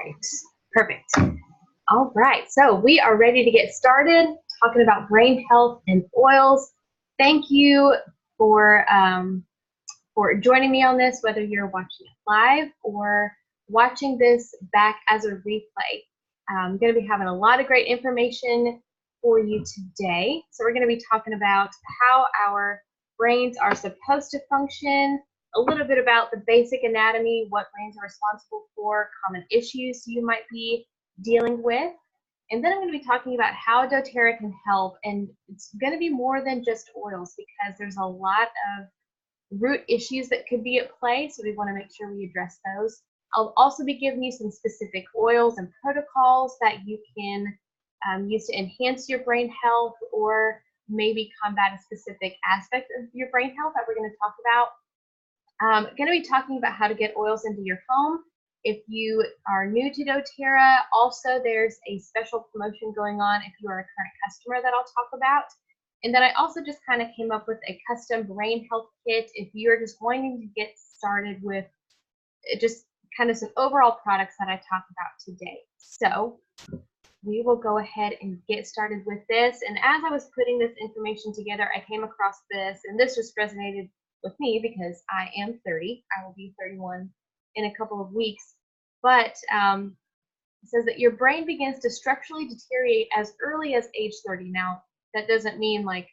right, perfect. All right, so we are ready to get started talking about brain health and oils. Thank you for joining me on this, whether you're watching it live or watching this back as a replay. I'm going to be having a lot of great information for you today. So we're going to be talking about how our brains are supposed to function, a little bit about the basic anatomy, what brains are responsible for, common issues you might be dealing with. And then I'm going to be talking about how doTERRA can help, and it's going to be more than just oils because there's a lot of root issues that could be at play, so we want to make sure we address those. I'll also be giving you some specific oils and protocols that you can use to enhance your brain health or maybe combat a specific aspect of your brain health that we're going to talk about. I'm going to be talking about how to get oils into your home. If you are new to doTERRA, also there's a special promotion going on if you are a current customer that I'll talk about. And then I also just kind of came up with a custom brain health kit if you're just wanting to get started with just kind of some overall products that I talk about today. So we will go ahead and get started with this. And as I was putting this information together, I came across this, and this just resonated with me because I am 30. I will be 31 in a couple of weeks. But it says that your brain begins to structurally deteriorate as early as age 30. Now, that doesn't mean like,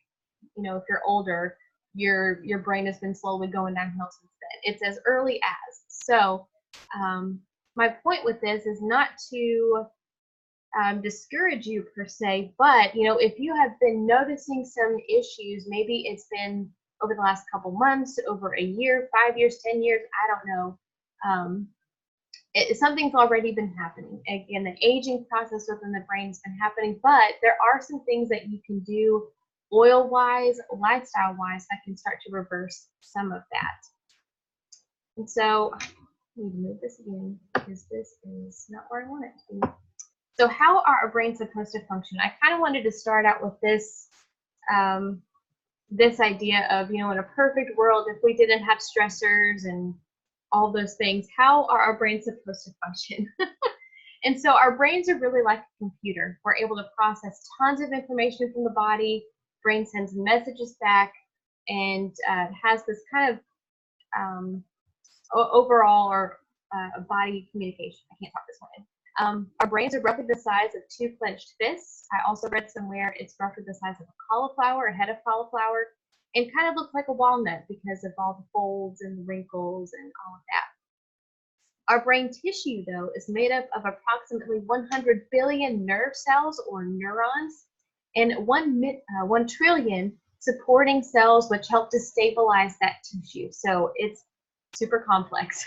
you know, if you're older, your brain has been slowly going downhill since then. It's as early as. So my point with this is not to discourage you per se, but you know, if you have been noticing some issues, maybe it's been over the last couple months, over a year, 5 years, 10 years, I don't know. Something's already been happening. Again, the aging process within the brain has been happening, but there are some things that you can do oil-wise, lifestyle-wise, that can start to reverse some of that. And so, I need to move this again because this is not where I want it to be. So how are our brains supposed to function? I kind of wanted to start out with this, this idea of, you know, in a perfect world, if we didn't have stressors and all those things, how are our brains supposed to function? And so our brains are really like a computer. We're able to process tons of information from the body. Brain sends messages back and has this kind of overall or body communication. I can't talk this morning. Our brains are roughly the size of 2 clenched fists. I also read somewhere it's roughly the size of a cauliflower, a head of cauliflower, and kind of looks like a walnut because of all the folds and the wrinkles and all of that. Our brain tissue, though, is made up of approximately 100 billion nerve cells or neurons and 1 trillion supporting cells which help to stabilize that tissue. So it's super complex.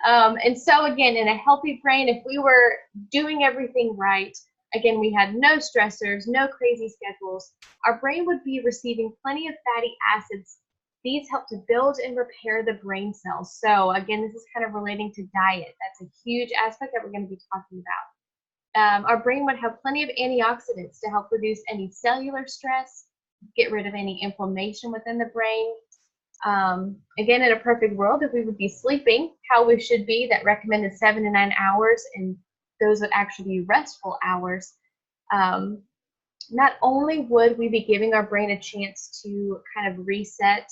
And so again, in a healthy brain, if we were doing everything right, again, we had no stressors, no crazy schedules, our brain would be receiving plenty of fatty acids. These help to build and repair the brain cells. So again, this is kind of relating to diet. That's a huge aspect that we're going to be talking about. Our brain would have plenty of antioxidants to help reduce any cellular stress, get rid of any inflammation within the brain. Again, in a perfect world, if we would be sleeping how we should be, that recommended 7 to 9 hours, and those would actually be restful hours, not only would we be giving our brain a chance to kind of reset,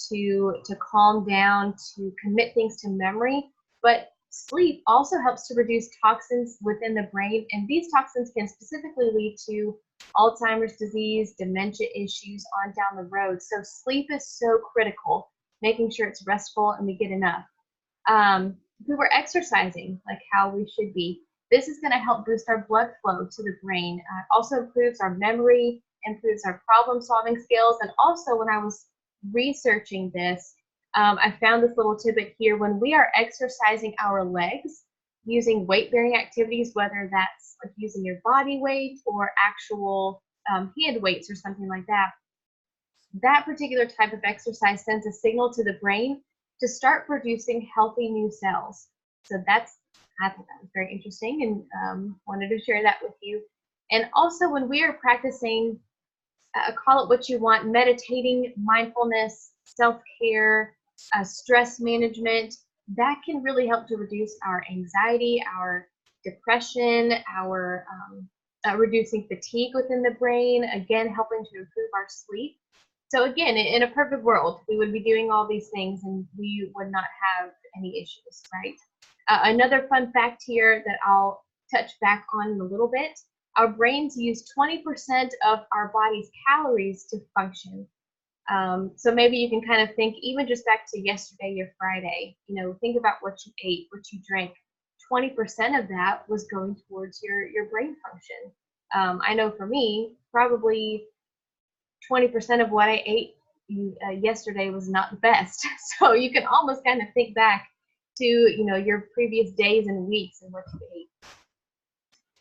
to calm down, to commit things to memory, but sleep also helps to reduce toxins within the brain, and these toxins can specifically lead to Alzheimer's disease, dementia issues on down the road. So sleep is so critical, making sure it's restful and we get enough. If we were exercising like how we should be, this is going to help boost our blood flow to the brain. It also improves our memory, improves our problem-solving skills, and also when I was researching this, I found this little tidbit here. When we are exercising our legs, using weight-bearing activities, whether that's like using your body weight or actual hand weights or something like that, that particular type of exercise sends a signal to the brain to start producing healthy new cells. So I thought that was very interesting and wanted to share that with you. And also when we are practicing, call it what you want, meditating, mindfulness, self-care, stress management, that can really help to reduce our anxiety, our depression, our reducing fatigue within the brain, again, helping to improve our sleep. So again, in a perfect world, we would be doing all these things and we would not have any issues, right? Another fun fact here that I'll touch back on in a little bit, our brains use 20% of our body's calories to function. So maybe you can kind of think, even just back to yesterday, your Friday, you know, think about what you ate, what you drank. 20% of that was going towards your brain function. I know for me, probably 20% of what I ate yesterday was not the best. So you can almost kind of think back to, you know, your previous days and weeks and what you ate.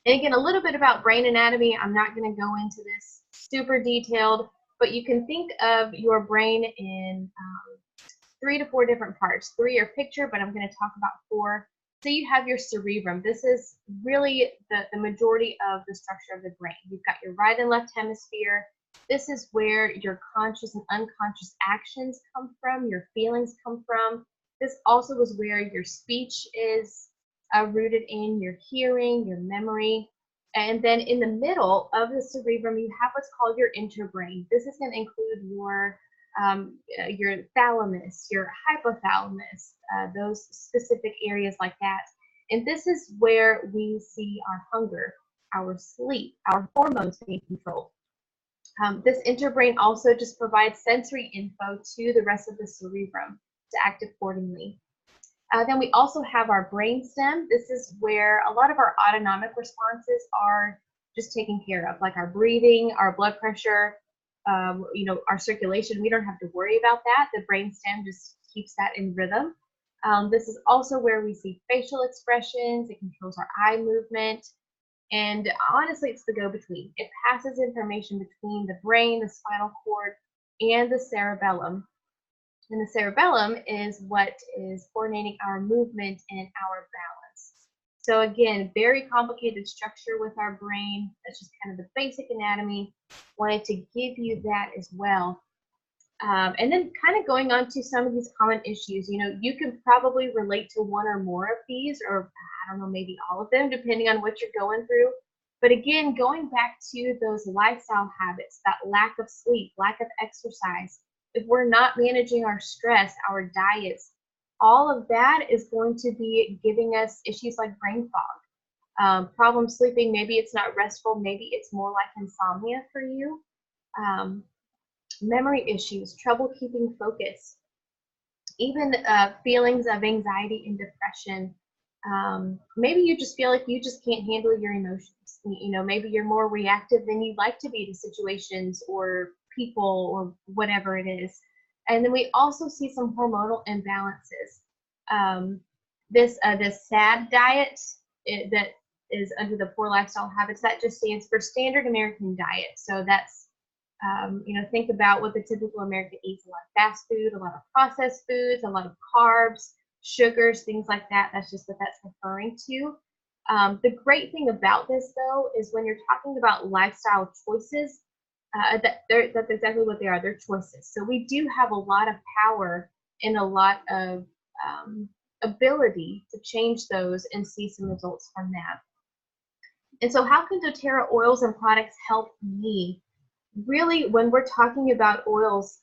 And again, a little bit about brain anatomy. I'm not going to go into this super detailed, but you can think of your brain in 3 to 4 different parts. 3 are picture, but I'm going to talk about 4. So you have your cerebrum. This is really the majority of the structure of the brain. You've got your right and left hemisphere. This is where your conscious and unconscious actions come from, your feelings come from. This also is where your speech is rooted in, your hearing, your memory. And then in the middle of the cerebrum, you have what's called your interbrain. This is going to include your thalamus, your hypothalamus, those specific areas like that. And this is where we see our hunger, our sleep, our hormones being controlled. This interbrain also just provides sensory info to the rest of the cerebrum to act accordingly. Then we also have our brainstem. This is where a lot of our autonomic responses are just taken care of, like our breathing, our blood pressure, you know, our circulation. We don't have to worry about that. The brainstem just keeps that in rhythm. This is also where we see facial expressions. It controls our eye movement. And honestly, it's the go-between. It passes information between the brain, the spinal cord, and the cerebellum. And the cerebellum is what is coordinating our movement and our balance. So again, very complicated structure with our brain. That's just kind of the basic anatomy. Wanted to give you that as well. And then kind of going on to some of these common issues, you know, you can probably relate to one or more of these, or I don't know, maybe all of them, depending on what you're going through. But again, going back to those lifestyle habits, that lack of sleep, lack of exercise, if we're not managing our stress, our diets, all of that is going to be giving us issues like brain fog. Problem sleeping, maybe it's not restful, maybe it's more like insomnia for you. Memory issues, trouble keeping focus, even feelings of anxiety and depression. Maybe you just feel like you just can't handle your emotions. You know, maybe you're more reactive than you'd like to be to situations or people or whatever it is. And then we also see some hormonal imbalances. This SAD diet that is under the Poor Lifestyle Habits, that just stands for Standard American Diet. So that's you know, think about what the typical American eats: a lot of fast food, a lot of processed foods, a lot of carbs, sugars, things like that. That's just what that's referring to. The great thing about this, though, is when you're talking about lifestyle choices, that's exactly what they are. They're choices. So we do have a lot of power and a lot of ability to change those and see some results from that. And so how can doTERRA oils and products help me? Really, when we're talking about oils,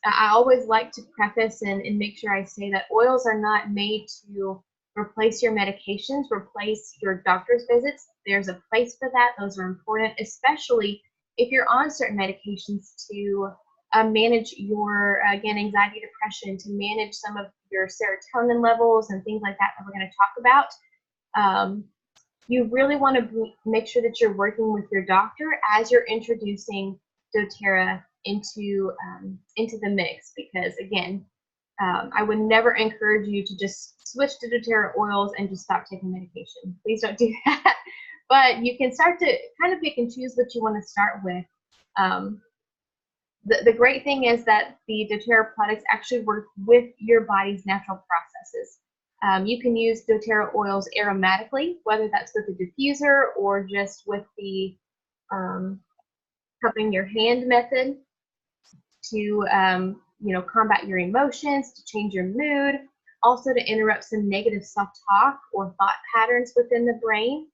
I always like to preface and make sure I say that oils are not made to replace your medications, replace your doctor's visits. There's a place for that. Those are important, especially if you're on certain medications to manage your, again, anxiety, depression, to manage some of your serotonin levels and things like that that we're going to talk about. You really want to make sure that you're working with your doctor as you're introducing doTERRA into the mix, because again, I would never encourage you to just switch to doTERRA oils and just stop taking medication. Please don't do that. But you can start to kind of pick and choose what you want to start with. The great thing is that the doTERRA products actually work with your body's natural processes. You can use doTERRA oils aromatically, whether that's with a diffuser or just with the cupping your hand method to you know, combat your emotions, to change your mood, also to interrupt some negative self-talk or thought patterns within the brain.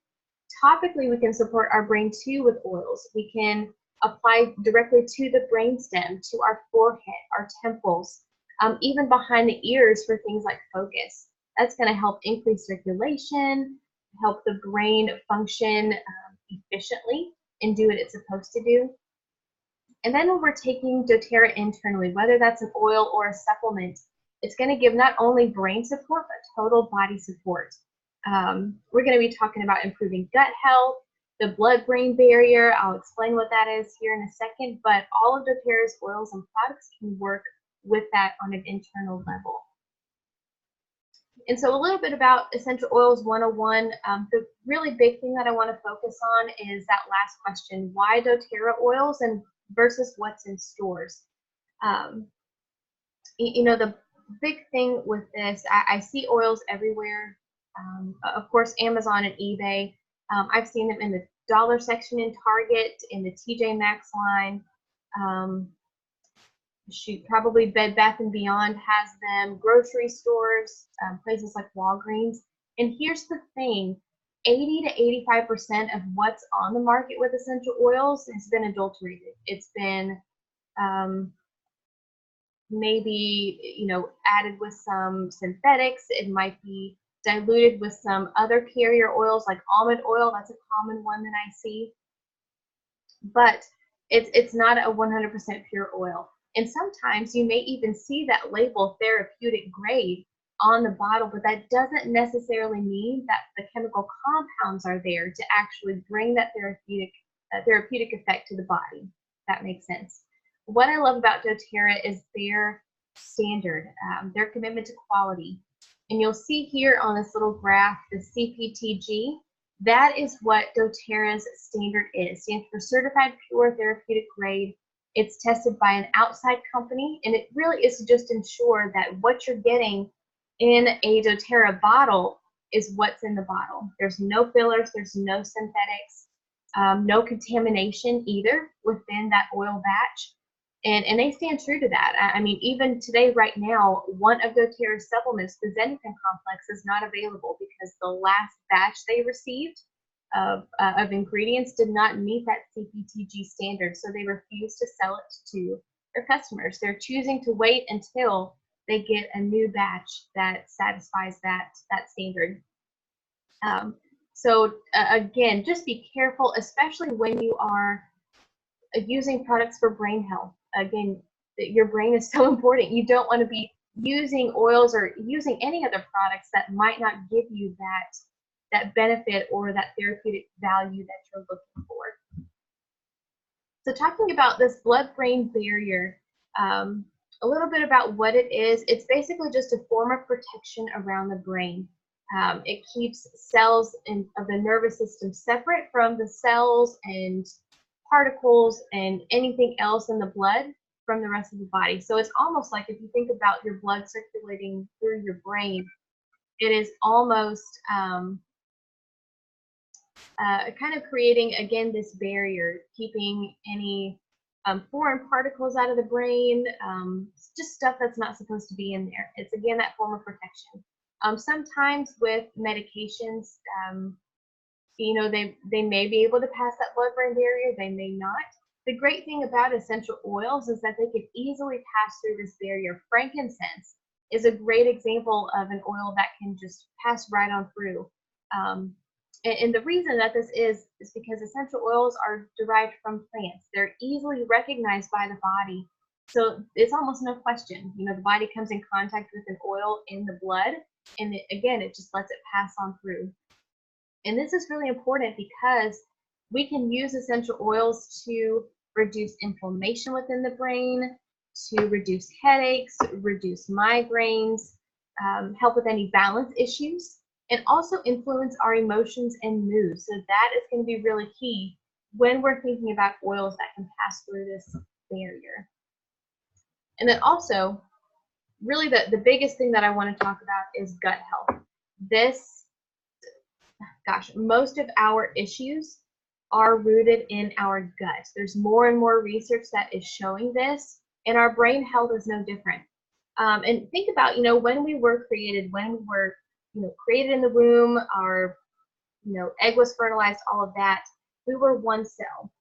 Topically, we can support our brain too with oils. We can apply directly to the brainstem, to our forehead, our temples, even behind the ears for things like focus. That's going to help increase circulation, help the brain function efficiently and do what it's supposed to do. And then when we're taking doTERRA internally, whether that's an oil or a supplement, it's going to give not only brain support, but total body support. We're going to be talking about improving gut health, the blood-brain barrier. I'll explain what that is here in a second, but all of doTERRA's oils and products can work with that on an internal level. And so a little bit about Essential Oils 101. The really big thing that I want to focus on is that last question, why doTERRA oils and versus what's in stores. You know, the big thing with this, I see oils everywhere. Of course, Amazon and eBay. I've seen them in the dollar section in Target, in the TJ Maxx line. Shoot, probably Bed Bath & Beyond has them, grocery stores, places like Walgreens. And here's the thing, 80 to 85% of what's on the market with essential oils has been adulterated. It's been maybe, you know, added with some synthetics. It might be diluted with some other carrier oils like almond oil. That's a common one that I see. But it's not a 100% pure oil. And sometimes you may even see that label therapeutic grade on the bottle, but that doesn't necessarily mean that the chemical compounds are there to actually bring that therapeutic effect to the body. If that makes sense. What I love about doTERRA is their standard, their commitment to quality. And you'll see here on this little graph, the CPTG, that is what doTERRA's standard is. It stands for Certified Pure Therapeutic Grade. It's tested by an outside company, and it really is to just ensure that what you're getting in a doTERRA bottle is what's in the bottle. There's no fillers, there's no synthetics, no contamination either within that oil batch. And they stand true to that. I mean, even today, right now, one of doTERRA's supplements, the Zenithine Complex, is not available because the last batch they received of ingredients did not meet that CPTG standard, so they refuse to sell it to their customers. They're choosing to wait until they get a new batch that satisfies that standard. So again, just be careful, especially when you are using products for brain health. Again, your brain is so important. You don't want to be using oils or using any other products that might not give you that benefit or that therapeutic value that you're looking for. So talking about this blood-brain barrier, a little bit about what it is. It's basically just a form of protection around the brain. It keeps cells of the nervous system separate from the cells and particles and anything else in the blood from the rest of the body. So it's almost like if you think about your blood circulating through your brain, it is almost kind of creating, again, this barrier, keeping any foreign particles out of the brain, just stuff that's not supposed to be in there. It's, again, that form of protection. Sometimes with medications, you know, they may be able to pass that blood-brain barrier, they may not. The great thing about essential oils is that they can easily pass through this barrier. Frankincense is a great example of an oil that can just pass right on through. And the reason that this is because essential oils are derived from plants. They're easily recognized by the body. So it's almost no question. You know, the body comes in contact with an oil in the blood, and again, it just lets it pass on through. And this is really important because we can use essential oils to reduce inflammation within the brain, to reduce headaches, reduce migraines, help with any balance issues, and also influence our emotions and moods. So that is going to be really key when we're thinking about oils that can pass through this barrier. And then also, really the biggest thing that I want to talk about is gut health. Gosh, most of our issues are rooted in our gut. There's more and more research that is showing this, and our brain health is no different. And think about, when we were created, when we were, created in the womb, our, egg was fertilized, all of that. We were one cell.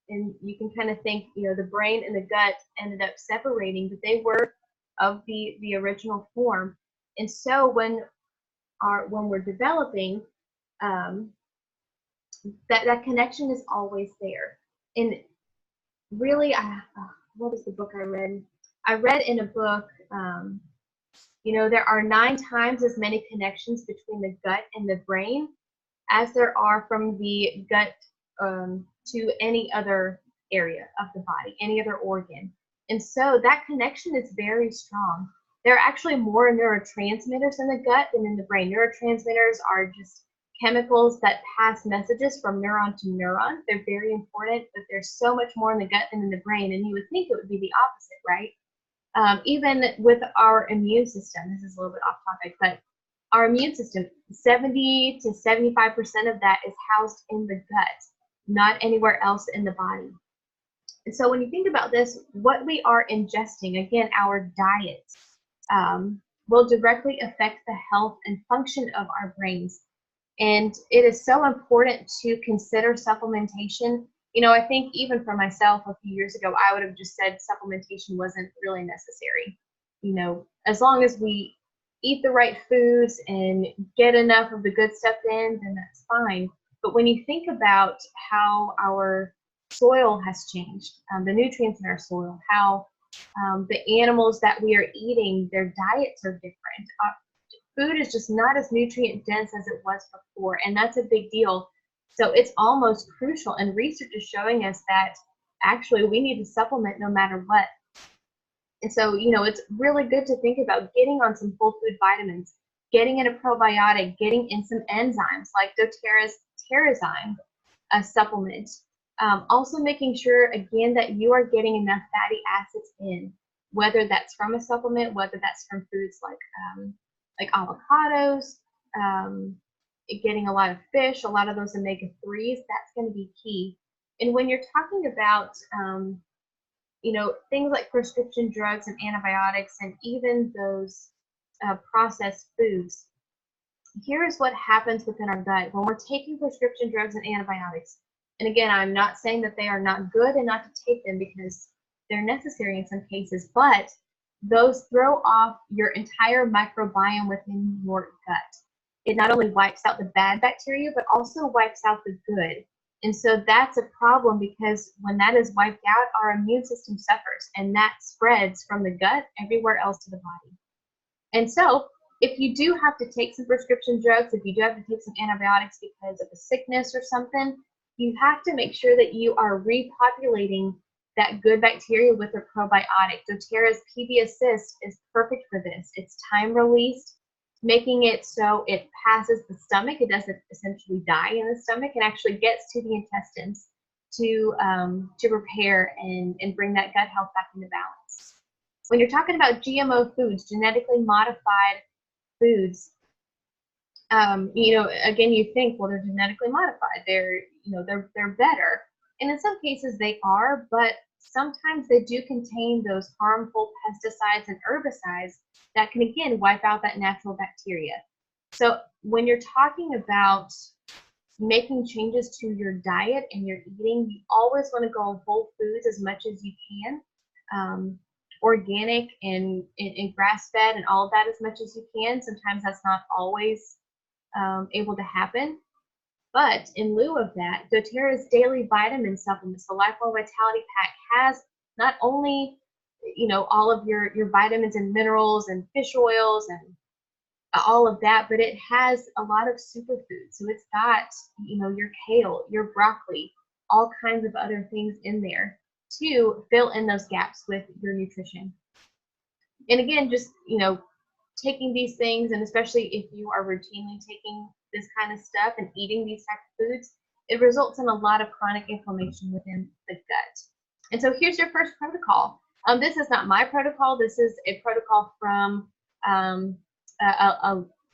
And you can kind of think, the brain and the gut ended up separating, but they were of the original form. And so when we're developing, that connection is always there. And really, what was the book I read? I read in a book, there are 9 times as many connections between the gut and the brain as there are from the gut to any other area of the body, any other organ. And so that connection is very strong. There are actually more neurotransmitters in the gut than in the brain. Neurotransmitters are just chemicals that pass messages from neuron to neuron. They're very important, but there's so much more in the gut than in the brain, and you would think it would be the opposite, right? Even with our immune system, this is a little bit off topic, but our immune system, 70 to 75% of that is housed in the gut, not anywhere else in the body. And so when you think about this, what we are ingesting, again, our diet, will directly affect the health and function of our brains. And it is so important to consider supplementation. I think even for myself a few years ago, I would have just said supplementation wasn't really necessary. As long as we eat the right foods and get enough of the good stuff in, then that's fine. But when you think about how our soil has changed, the nutrients in our soil, how the animals that we are eating, their diets are different. Food is just not as nutrient dense as it was before, and that's a big deal. So it's almost crucial, and research is showing us that actually we need to supplement no matter what. And so, it's really good to think about getting on some whole food vitamins, getting in a probiotic, getting in some enzymes like doTERRA's Terrazyme, a supplement. Also making sure, again, that you are getting enough fatty acids in, whether that's from a supplement, whether that's from foods like avocados, getting a lot of fish, a lot of those omega-3s, that's going to be key. And when you're talking about, things like prescription drugs and antibiotics and even those processed foods, here's what happens within our gut when we're taking prescription drugs and antibiotics. And again, I'm not saying that they are not good and not to take them, because they're necessary in some cases, but those throw off your entire microbiome within your gut. It not only wipes out the bad bacteria, but also wipes out the good. And so that's a problem, because when that is wiped out, our immune system suffers, and that spreads from the gut everywhere else to the body. And so if you do have to take some prescription drugs, if you do have to take some antibiotics because of a sickness or something, you have to make sure that you are repopulating that good bacteria with a probiotic. doTERRA's PB Assist is perfect for this. It's time released, making it so it passes the stomach. It doesn't essentially die in the stomach, and actually gets to the intestines to repair and bring that gut health back into balance. When you're talking about GMO foods, genetically modified foods, again, you think, well, they're genetically modified. They're better. And in some cases they are, but sometimes they do contain those harmful pesticides and herbicides that can, again, wipe out that natural bacteria. So when you're talking about making changes to your diet and your eating, you always want to go whole foods as much as you can. Organic and grass-fed and all of that as much as you can. Sometimes that's not always able to happen. But in lieu of that, doTERRA's daily vitamin supplements, the Lifelong Vitality Pack, has not only, all of your vitamins and minerals and fish oils and all of that, but it has a lot of superfoods. So it's got, your kale, your broccoli, all kinds of other things in there to fill in those gaps with your nutrition. And again, just, taking these things, and especially if you are routinely taking this kind of stuff and eating these types of foods, it results in a lot of chronic inflammation within the gut. And so here's your first protocol. This is not my protocol. This is a protocol from a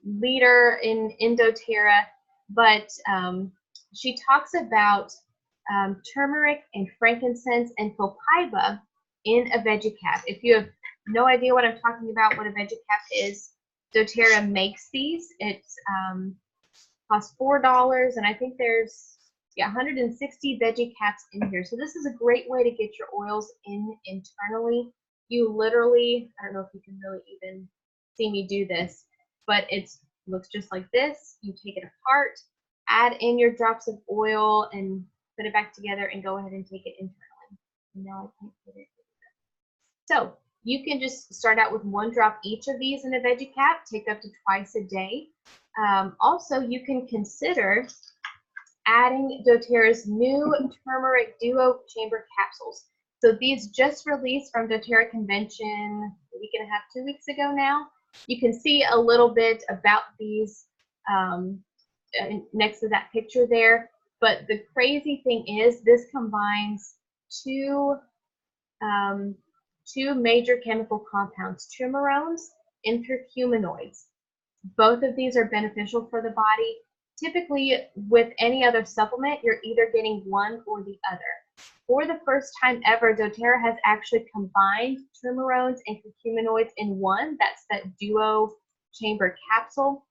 leader in doTERRA, but she talks about turmeric and frankincense and copaiba in a VeggieCap. If you have no idea what I'm talking about, what a VeggieCap is, doTERRA makes these. It's costs $4, and I think there's 160 VeggieCaps in here. So this is a great way to get your oils in internally. You literally, I don't know if you can really even see me do this, but it looks just like this. You take it apart, add in your drops of oil, and put it back together, and go ahead and take it internally. Now I can't put it. So you can just start out with 1 drop each of these in a VeggieCap, take up to twice a day. Also, you can consider adding doTERRA's new turmeric duo chamber capsules. So these just released from doTERRA convention a week and a half, 2 weeks ago now. You can see a little bit about these next to that picture there. But the crazy thing is this combines two major chemical compounds, trimerones and curcuminoids. Both of these are beneficial for the body. Typically, with any other supplement, you're either getting one or the other. For the first time ever, doTERRA has actually combined trimerones and curcuminoids in one. That's that duo chamber capsule.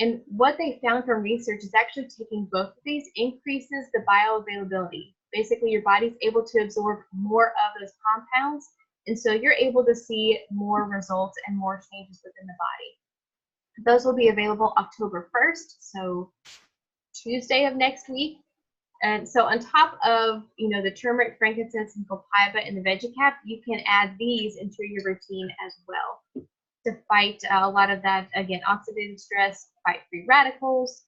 And what they found from research is actually taking both of these increases the bioavailability. Basically, your body's able to absorb more of those compounds, and so you're able to see more results and more changes within the body. Those will be available October 1st, so Tuesday of next week. And so on top of, the turmeric, frankincense, and copaiba in the VeggieCap, you can add these into your routine as well to fight a lot of that, again, oxidative stress, fight free radicals,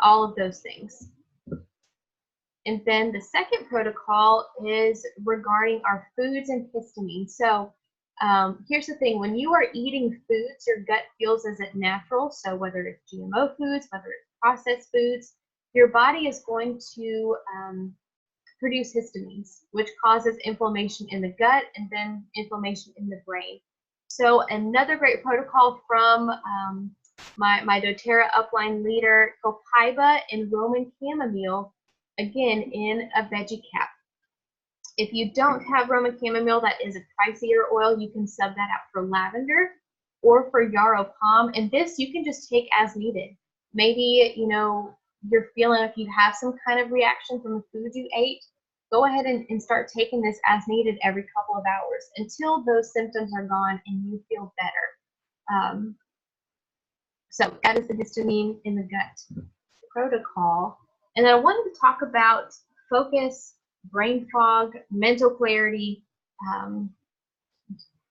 all of those things. And then the second protocol is regarding our foods and histamine. So here's the thing, when you are eating foods, your gut feels as it natural. So whether it's GMO foods, whether it's processed foods, your body is going to produce histamines, which causes inflammation in the gut and then inflammation in the brain. So another great protocol from my doTERRA upline leader, copaiba and Roman chamomile, again in a VeggieCap. If you don't have Roman chamomile, that is a pricier oil, you can sub that out for lavender or for yarrow palm. And this you can just take as needed. Maybe, you're feeling like you have some kind of reaction from the food you ate, go ahead and start taking this as needed every couple of hours until those symptoms are gone and you feel better. So that is the histamine in the gut protocol. And then I wanted to talk about focus, brain fog, mental clarity,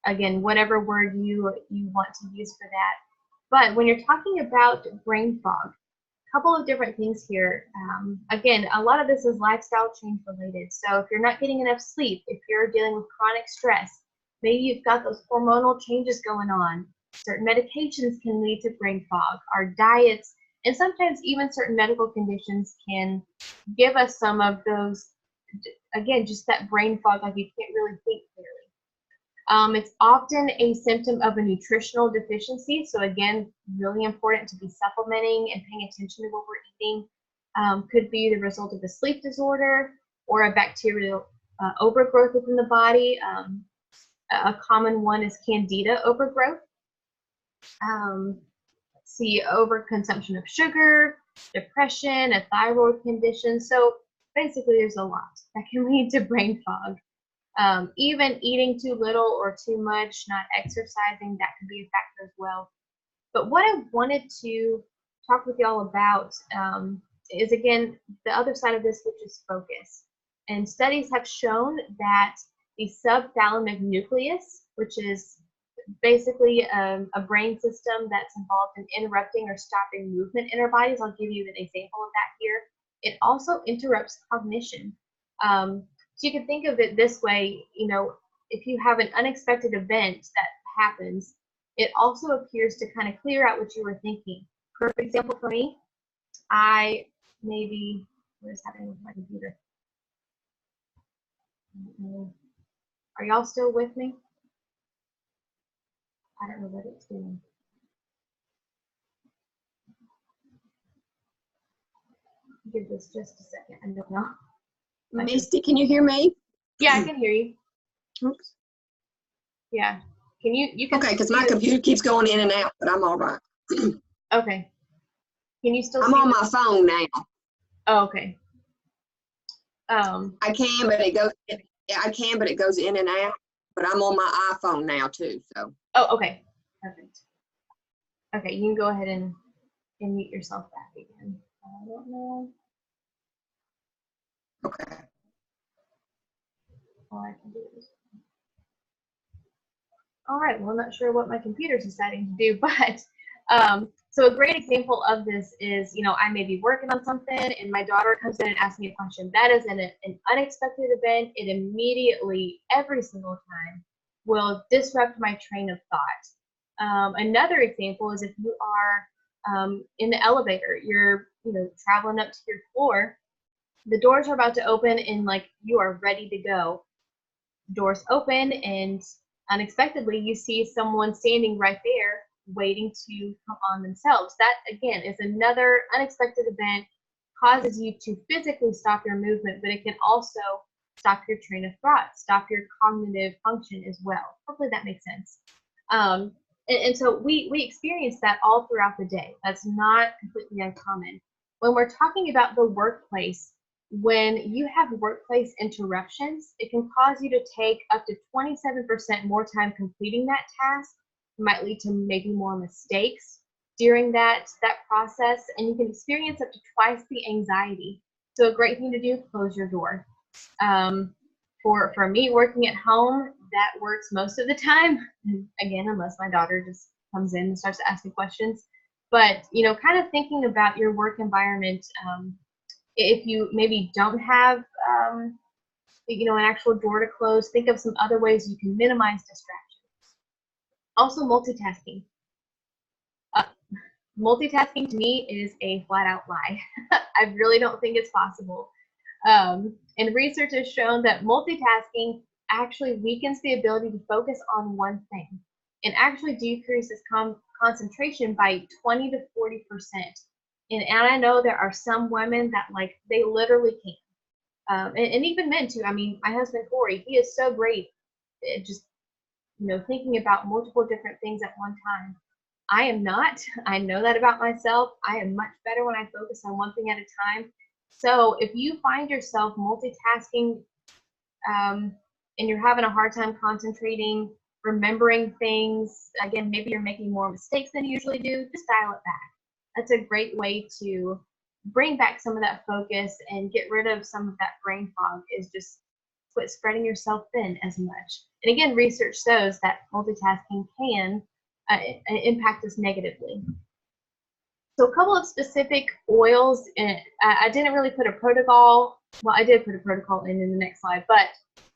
again, whatever word you want to use for that. But when you're talking about brain fog, a couple of different things here. Again, a lot of this is lifestyle change related. So if you're not getting enough sleep, if you're dealing with chronic stress, maybe you've got those hormonal changes going on. Certain medications can lead to brain fog. Our diets, and sometimes even certain medical conditions can give us some of those, again, just that brain fog, like you can't really think clearly. It's often a symptom of a nutritional deficiency. So again, really important to be supplementing and paying attention to what we're eating. Could be the result of a sleep disorder or a bacterial overgrowth within the body. A common one is candida overgrowth. See overconsumption of sugar, depression, a thyroid condition. So basically there's a lot that can lead to brain fog. Even eating too little or too much, not exercising, that could be a factor as well. But what I wanted to talk with y'all about is, again, the other side of this, which is focus. And studies have shown that the subthalamic nucleus, which is basically a brain system that's involved in interrupting or stopping movement in our bodies. I'll give you an example of that here. It also interrupts cognition. So you can think of it this way, if you have an unexpected event that happens, it also appears to kind of clear out what you were thinking. Perfect example for me, what is happening with my computer? Are y'all still with me? I don't know what it's doing. Give this just a second. I don't know. Misty, can you hear me? Yeah, I can hear you. Oops. Yeah. You can Okay, still because see my the, computer keeps going in and out, but I'm all right. okay. Can you still I'm see on the, my phone now. oh, okay. Um, I can, but it goes. I can, but it goes in and out. But I'm on my iPhone now too. So oh, okay. Perfect. Okay, you can go ahead and mute yourself back again. I don't know. okay. All I can do is, all right, well, I'm not sure what my computer's deciding to do, but so a great example of this is, you know, I may be working on something and my daughter comes in and asks me a question. That is an unexpected event. It immediately, every single time, will disrupt my train of thought. Another example is if you are in the elevator, you're, you know, traveling up to your floor, the doors are about to open and like you are ready to go. Doors open and unexpectedly you see someone standing right there waiting to come on themselves. That again is another unexpected event, causes you to physically stop your movement, but it can also stop your train of thought, stop your cognitive function as well. Hopefully that makes sense. And so we experience that all throughout the day. That's not completely uncommon. When we're talking about the workplace, when you have workplace interruptions, it can cause you to take up to 27% more time completing that task. It might lead to maybe more mistakes during that process, and you can experience up to twice the anxiety. So a great thing to do, close your door. For me, working at home, that works most of the time. Again, unless my daughter just comes in and starts asking questions. But, you know, kind of thinking about your work environment, if you maybe don't have, you know, an actual door to close, think of some other ways you can minimize distractions. Also, multitasking. Uh, Multitasking to me is a flat out lie. I really don't think it's possible. And research has shown that multitasking actually weakens the ability to focus on one thing and actually decreases concentration by 20 to 40%. And I know there are some women that like they literally can't. And even men too. I mean, my husband Corey, he is so great at just, you know, thinking about multiple different things at one time. I am not. I know that about myself. I am much better when I focus on one thing at a time. So if you find yourself multitasking, and you're having a hard time concentrating, remembering things, again, maybe you're making more mistakes than you usually do, just dial it back. That's a great way to bring back some of that focus and get rid of some of that brain fog, is just quit spreading yourself thin as much. And again, research shows that multitasking can impact us negatively. So a couple of specific oils, and I didn't really put a protocol, well, I did put a protocol in the next slide, but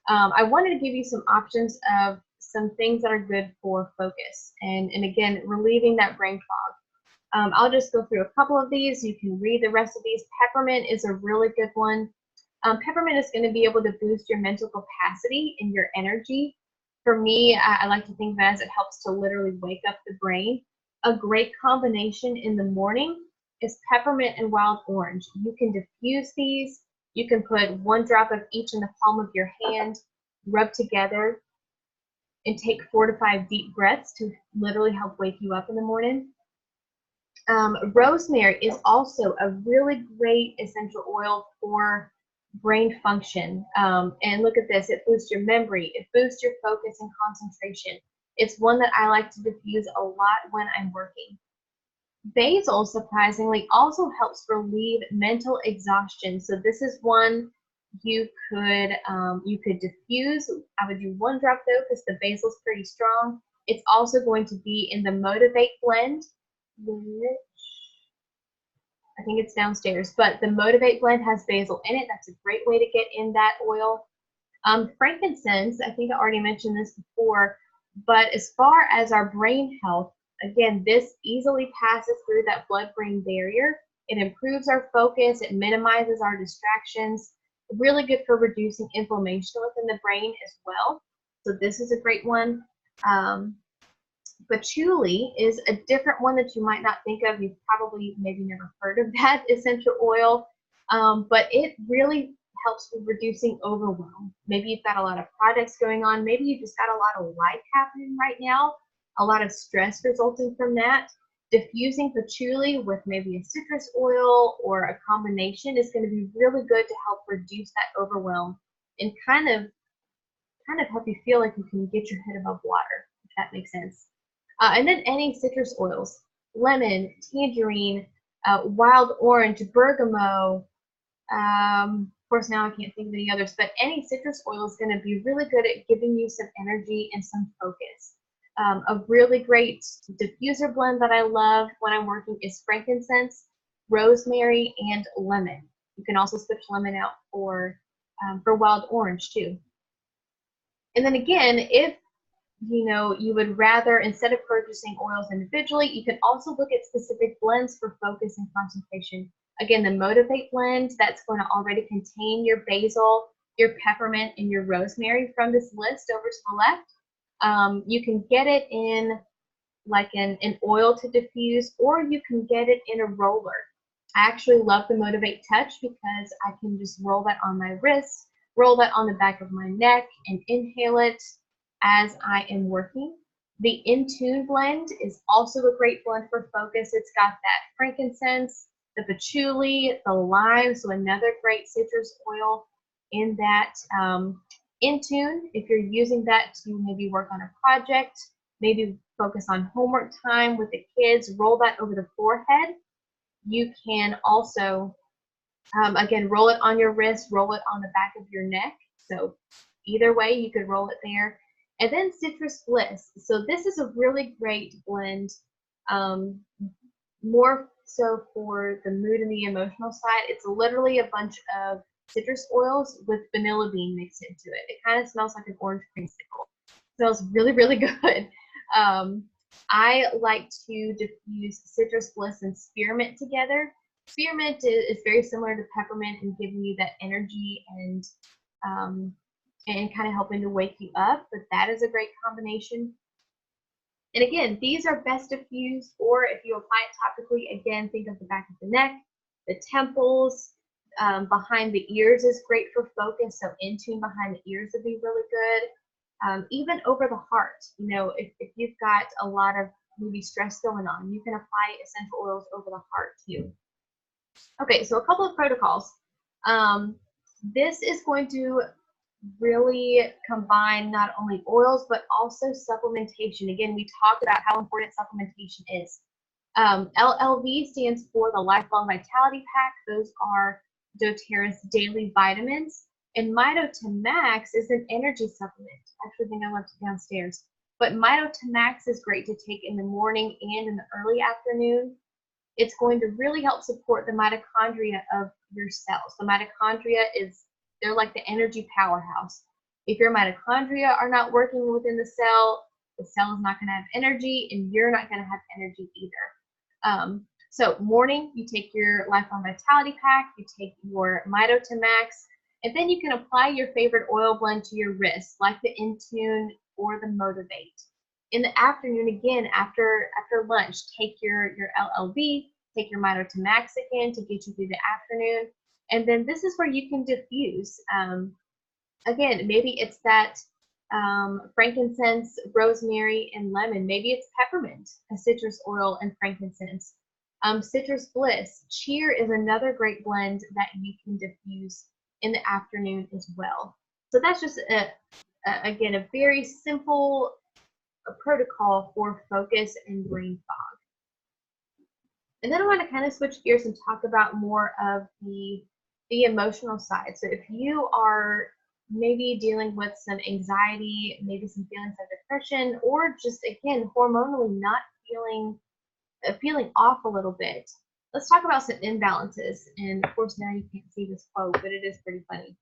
I wanted to give you some options of some things that are good for focus and again, relieving that brain fog. I'll just go through a couple of these. You can read the rest of these. Peppermint is a really good one. Peppermint is going to be able to boost your mental capacity and your energy. For me, I like to think of it as it helps to literally wake up the brain. A great combination in the morning is peppermint and wild orange. You can diffuse these. You can put 1 drop of each in the palm of your hand, rub together, and take 4 to 5 deep breaths to literally help wake you up in the morning. Rosemary is also a really great essential oil for brain function. And look at this, it boosts your memory, it boosts your focus and concentration. It's one that I like to diffuse a lot when I'm working. Basil, surprisingly, also helps relieve mental exhaustion. So this is one you could diffuse. I would do 1 drop though because the basil's pretty strong. It's also going to be in the Motivate blend, which I think it's downstairs, but the Motivate blend has basil in it. That's a great way to get in that oil. Frankincense, I think I already mentioned this before, but as far as our brain health, again, this easily passes through that blood-brain barrier. It improves our focus. It minimizes our distractions. Really good for reducing inflammation within the brain as well. So this is a great one. Patchouli is a different one that you might not think of. You've probably maybe never heard of that essential oil, but it really helps with reducing overwhelm. Maybe you've got a lot of projects going on. Maybe you just got a lot of life happening right now, a lot of stress resulting from that. Diffusing patchouli with maybe a citrus oil or a combination is going to be really good to help reduce that overwhelm and kind of help you feel like you can get your head above water, if that makes sense. And then any citrus oils, lemon, tangerine, wild orange, bergamot. Of course, now I can't think of any others, but any citrus oil is going to be really good at giving you some energy and some focus. A really great diffuser blend that I love when I'm working is frankincense, rosemary, and lemon. You can also switch lemon out for wild orange too. And then again, if you would rather, instead of purchasing oils individually, you can also look at specific blends for focus and concentration. Again, the Motivate blend, that's going to already contain your basil, your peppermint, and your rosemary from this list over to the left. You can get it in like an oil to diffuse, or you can get it in a roller. I actually love the Motivate Touch because I can just roll that on my wrist, roll that on the back of my neck, and inhale it as I am working. The Intune blend is also a great blend for focus. It's got that frankincense, the patchouli, the lime, so another great citrus oil in that. Intune, if you're using that to maybe work on a project, maybe focus on homework time with the kids, roll that over the forehead. You can also, again, roll it on your wrist, roll it on the back of your neck. So either way, you could roll it there. And then Citrus Bliss. So this is a really great blend, more so for the mood and the emotional side. It's literally a bunch of citrus oils with vanilla bean mixed into it. It kind of smells like an orange creamsicle. It smells really, really good. I like to diffuse Citrus Bliss and spearmint together. Spearmint is very similar to peppermint in giving you that energy and kind of helping to wake you up, but that is a great combination. And again, these are best diffused, or if you apply it topically, again, think of the back of the neck, the temples, behind the ears is great for focus, so Intune behind the ears would be really good. Even over the heart, if you've got a lot of maybe stress going on, you can apply essential oils over the heart too. Okay, so a couple of protocols. This is going to really combine not only oils, but also supplementation. Again, we talked about how important supplementation is. LLV stands for the Lifelong Vitality Pack. Those are doTERRA's daily vitamins. And Max is an energy supplement. I actually think I left it downstairs. But Max is great to take in the morning and in the early afternoon. It's going to really help support the mitochondria of your cells. The mitochondria they're like the energy powerhouse. If your mitochondria are not working within the cell is not going to have energy, and you're not going to have energy either. So morning, you take your Lifelong Vitality Pack, you take your Max, and then you can apply your favorite oil blend to your wrist, like the Intune or the Motivate. In the afternoon, again, after lunch, take your LLV, take your Max again to get you through the afternoon. And then this is where you can diffuse. Again, maybe it's that frankincense, rosemary, and lemon. Maybe it's peppermint, a citrus oil, and frankincense. Citrus Bliss. Cheer is another great blend that you can diffuse in the afternoon as well. So that's just, again, a very simple protocol for focus and brain fog. And then I want to kind of switch gears and talk about more of the emotional side. So if you are maybe dealing with some anxiety, maybe some feelings of depression, or just, again, hormonally not feeling off a little bit, let's talk about some imbalances. And of course, now you can't see this quote, but it is pretty funny.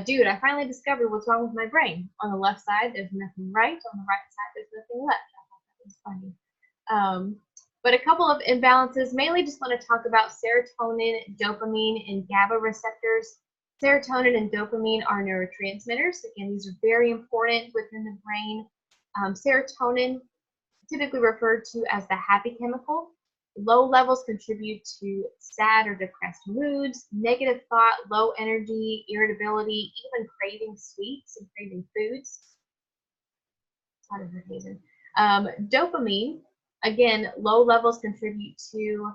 Dude, I finally discovered what's wrong with my brain. On the left side, there's nothing right. On the right side, there's nothing left. I thought that was funny. But a couple of imbalances, mainly just want to talk about serotonin, dopamine, and GABA receptors. Serotonin and dopamine are neurotransmitters. Again, these are very important within the brain. Serotonin, typically referred to as the happy chemical. Low levels contribute to sad or depressed moods, negative thought, low energy, irritability, even craving sweets and craving foods. Dopamine, again, low levels contribute to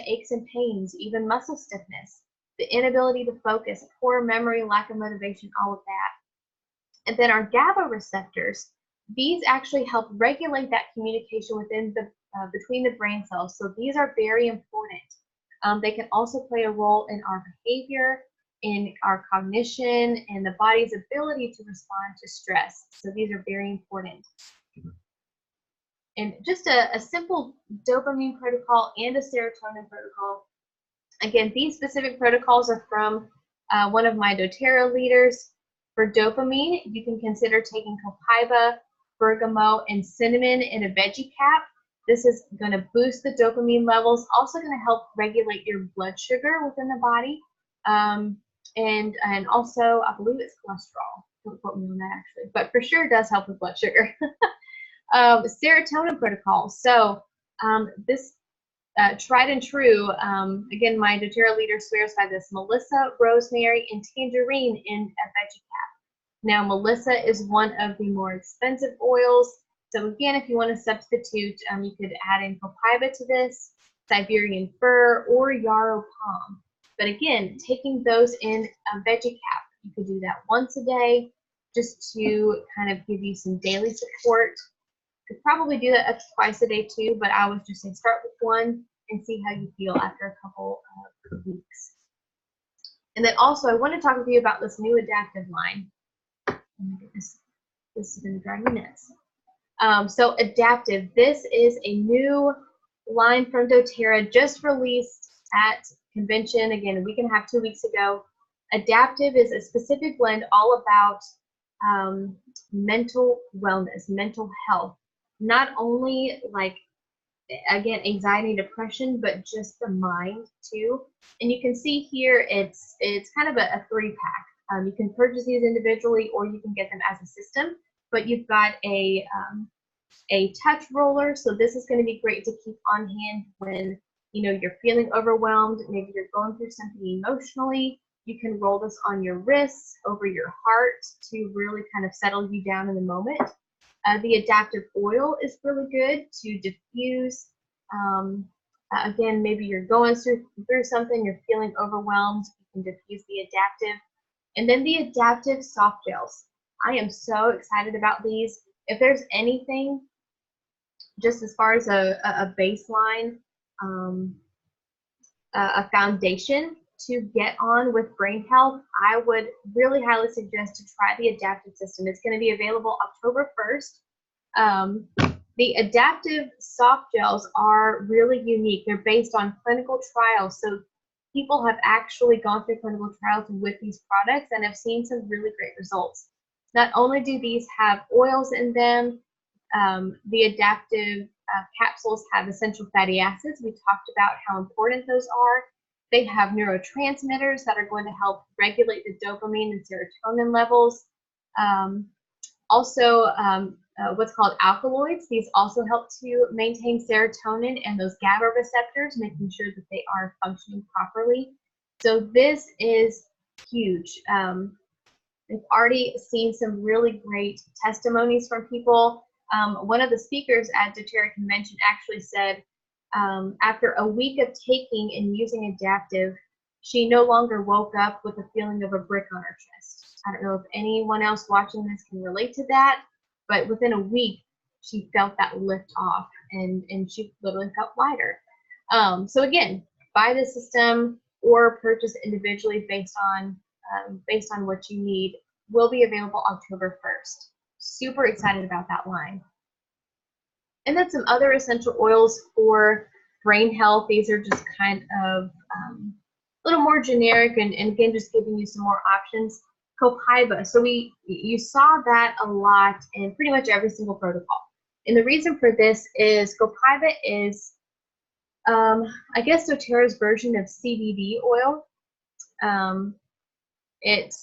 aches and pains, even muscle stiffness, the inability to focus, poor memory, lack of motivation, all of that. And then our GABA receptors, these actually help regulate that communication between the brain cells. So these are very important. They can also play a role in our behavior, in our cognition, and the body's ability to respond to stress. So these are very important. And just a simple dopamine protocol and a serotonin protocol. Again, these specific protocols are from one of my doTERRA leaders. For dopamine, you can consider taking copaiba, bergamot, and cinnamon in a veggie cap. This is going to boost the dopamine levels, also going to help regulate your blood sugar within the body. And also, I believe it's cholesterol. Don't quote me on that actually, but for sure it does help with blood sugar. Serotonin protocol. So this tried and true, again, my doTERRA leader swears by this: Melissa, rosemary, and tangerine in a veggie cap. Now, Melissa is one of the more expensive oils. So again, if you want to substitute, you could add in copaiba to this, Siberian fir, or yarrow palm. But again, taking those in a veggie cap, you could do that once a day just to kind of give you some daily support. Could probably do that up to twice a day too, but I would just say start with one and see how you feel after a couple of weeks. And then also, I want to talk with you about this new adaptive line. Oh my goodness, this is going to drive me nuts. So adaptive, this is a new line from doTERRA, just released at convention, again, a week and a half, 2 weeks ago. Adaptive is a specific blend all about mental wellness, mental health. Not only like, again, anxiety and depression, but just the mind too. And you can see here, it's kind of a 3-pack. You can purchase these individually or you can get them as a system, but you've got a touch roller. So this is going to be great to keep on hand when, you know, you're feeling overwhelmed, maybe you're going through something emotionally. You can roll this on your wrists, over your heart, to really kind of settle you down in the moment. The adaptive oil is really good to diffuse. Again, maybe you're going through something, you're feeling overwhelmed, you can diffuse the adaptive. And then the adaptive soft gels. I am so excited about these. If there's anything, just as far as a baseline, a foundation to get on with brain health, I would really highly suggest to try the adaptive system. It's going to be available October 1st. The adaptive soft gels are really unique. They're based on clinical trials. So people have actually gone through clinical trials with these products and have seen some really great results. Not only do these have oils in them, the adaptive capsules have essential fatty acids. We talked about how important those are. They have neurotransmitters that are going to help regulate the dopamine and serotonin levels. What's called alkaloids. These also help to maintain serotonin and those GABA receptors, making sure that they are functioning properly. So this is huge. I've already seen some really great testimonies from people. One of the speakers at doTERRA convention actually said, after a week of taking and using adaptive, she no longer woke up with a feeling of a brick on her chest. I don't know if anyone else watching this can relate to that, but within a week, she felt that lift off and she literally felt lighter. So again, buy the system or purchase individually based on what you need. Will be available October 1st. Super excited about that line. And then some other essential oils for brain health. These are just kind of a little more generic and again, just giving you some more options. Copaiba. So you saw that a lot in pretty much every single protocol. And the reason for this is copaiba is, I guess, doTERRA's version of CBD oil. It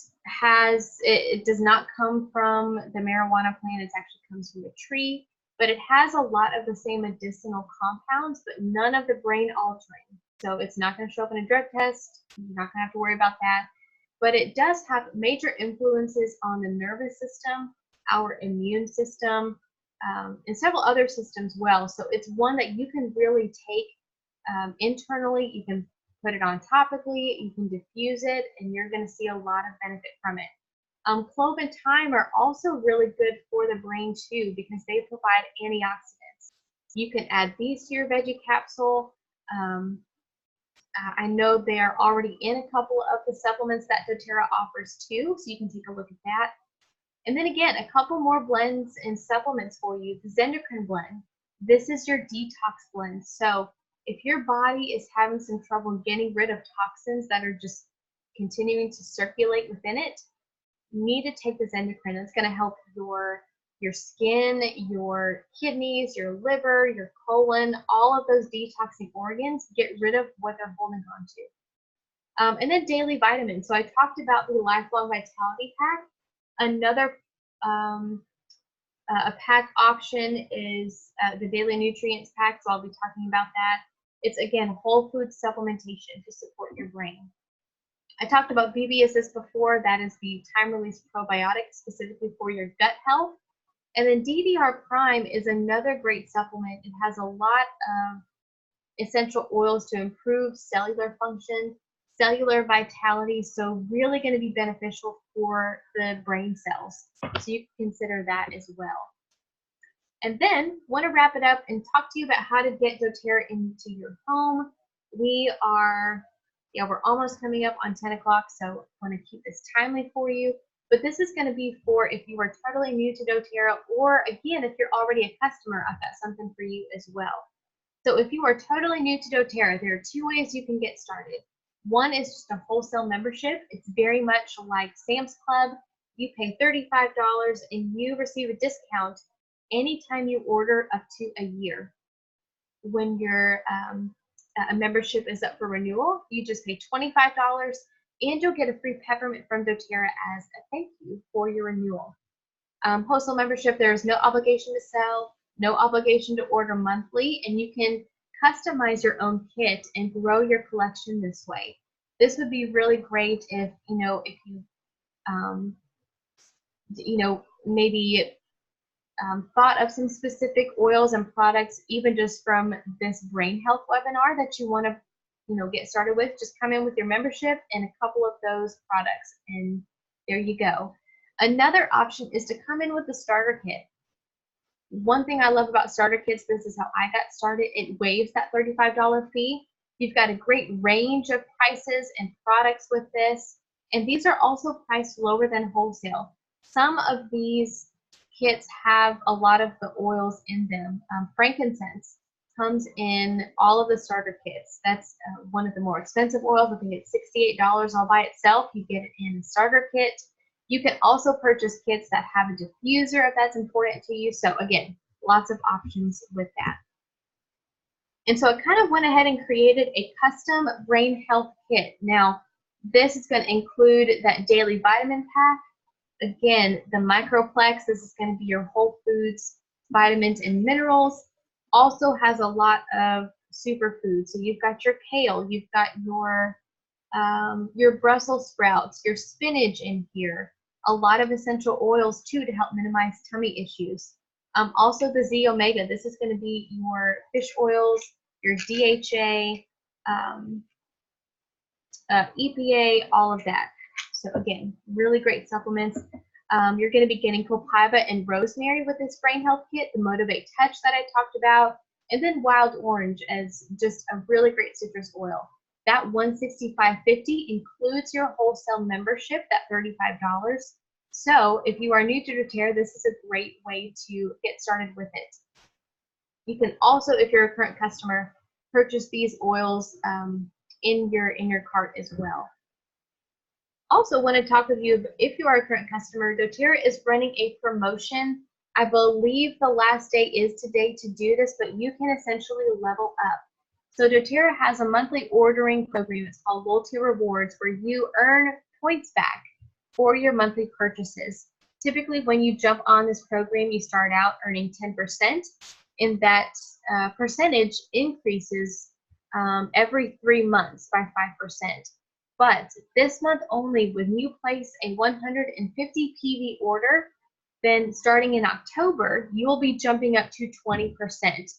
does not come from the marijuana plant. It actually comes from a tree. but it has a lot of the same medicinal compounds, but none of the brain altering. So it's not going to show up in a drug test. You're not going to have to worry about that. But it does have major influences on the nervous system, our immune system, and several other systems well. So it's one that you can really take internally. You can put it on topically, you can diffuse it, and you're going to see a lot of benefit from it. Clove and thyme are also really good for the brain too because they provide antioxidants. You can add these to your veggie capsule. I know they are already in a couple of the supplements that doTERRA offers too, so you can take a look at that. And then again, a couple more blends and supplements for you. The Zendocrine blend. This is your detox blend. So if your body is having some trouble getting rid of toxins that are just continuing to circulate within it, you need to take the Zendocrine. It's going to help your skin, your kidneys, your liver, your colon, all of those detoxing organs, get rid of what they're holding on to. And then daily vitamins. So I talked about the Lifelong Vitality Pack. Another a pack option is the Daily Nutrients Pack, so I'll be talking about that. It's, again, whole food supplementation to support your brain. I talked about BB Assist before. That is the time-release probiotic specifically for your gut health. And then DDR Prime is another great supplement. It has a lot of essential oils to improve cellular function, cellular vitality, so really going to be beneficial for the brain cells. So you can consider that as well. And then want to wrap it up and talk to you about how to get doTERRA into your home. We're almost coming up on 10 o'clock, so I want to keep this timely for you. But this is going to be for if you are totally new to doTERRA, or again, if you're already a customer, I've got something for you as well. So if you are totally new to doTERRA, there are two ways you can get started. One is just a wholesale membership. It's very much like Sam's Club. You pay $35 and you receive a discount anytime you order up to a year. When your a membership is up for renewal, you just pay $25 and you'll get a free peppermint from doTERRA as a thank you for your renewal. Wholesale membership, there is no obligation to sell, no obligation to order monthly, and you can customize your own kit and grow your collection this way. This would be really great if you maybe thought of some specific oils and products, even just from this brain health webinar that you want to get started with. Just come in with your membership and a couple of those products, and there you go. Another option is to come in with a starter kit. One thing I love about starter kits, this is how I got started, it waives that $35 fee. You've got a great range of prices and products with this, and these are also priced lower than wholesale. Some of these kits have a lot of the oils in them. Frankincense comes in all of the starter kits. That's one of the more expensive oils. I think it's $68 all by itself. You get it in a starter kit. You can also purchase kits that have a diffuser if that's important to you. So again, lots of options with that. And so I kind of went ahead and created a custom brain health kit. Now, this is going to include that daily vitamin pack. Again, the Microplex, this is going to be your whole foods, vitamins and minerals. Also has a lot of superfoods. So you've got your kale, you've got your Brussels sprouts, your spinach in here. A lot of essential oils too to help minimize tummy issues. Also the Z Omega, this is going to be your fish oils, your DHA, EPA, all of that. So again, really great supplements. You're going to be getting copaiba and rosemary with this brain health kit, the Motivate Touch that I talked about, and then wild orange as just a really great citrus oil. That $165.50 includes your wholesale membership, that $35. So if you are new to doTERRA, this is a great way to get started with it. You can also, if you're a current customer, purchase these oils in your cart as well. Also want to talk with you, if you are a current customer, doTERRA is running a promotion. I believe the last day is today to do this, but you can essentially level up. So doTERRA has a monthly ordering program. It's called Loyalty Rewards, where you earn points back for your monthly purchases. Typically, when you jump on this program, you start out earning 10%, and that percentage increases every 3 months by 5%. But this month only, when you place a 150 PV order, then starting in October, you will be jumping up to 20%.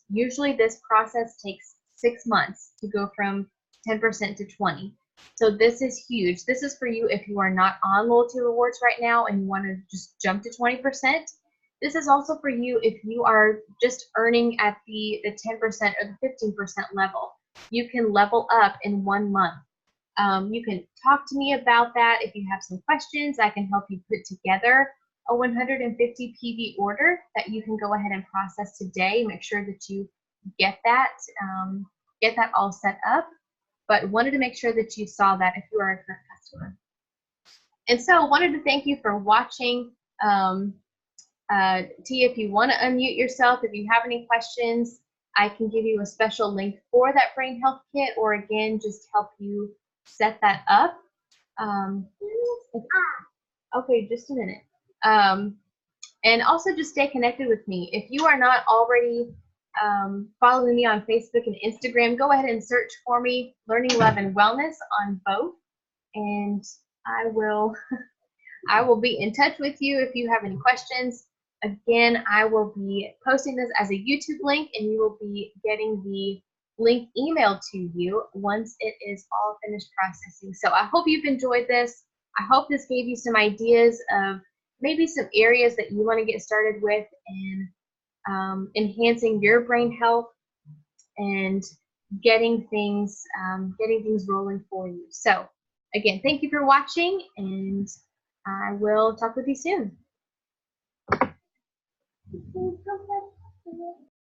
Usually this process takes 6 months to go from 10% to 20. So this is huge. This is for you if you are not on loyalty rewards right now and you want to just jump to 20%. This is also for you if you are just earning at the 10% or the 15% level. You can level up in 1 month. You can talk to me about that. If you have some questions, I can help you put together a 150 PV order that you can go ahead and process today. Make sure that you get that all set up. But wanted to make sure that you saw that if you are a current customer. And so wanted to thank you for watching. Tia, if you want to unmute yourself, if you have any questions, I can give you a special link for that brain health kit, or again, just help you set that up. Okay, just a minute. And also just stay connected with me. If you are not already following me on Facebook and Instagram, go ahead and search for me, Learning Love and Wellness on both. And I will be in touch with you if you have any questions. Again, I will be posting this as a YouTube link, and you will be getting the link emailed to you once it is all finished processing. So I hope you've enjoyed this. I hope this gave you some ideas of maybe some areas that you want to get started with in enhancing your brain health and getting things rolling for you. So again, thank you for watching, and I will talk with you soon.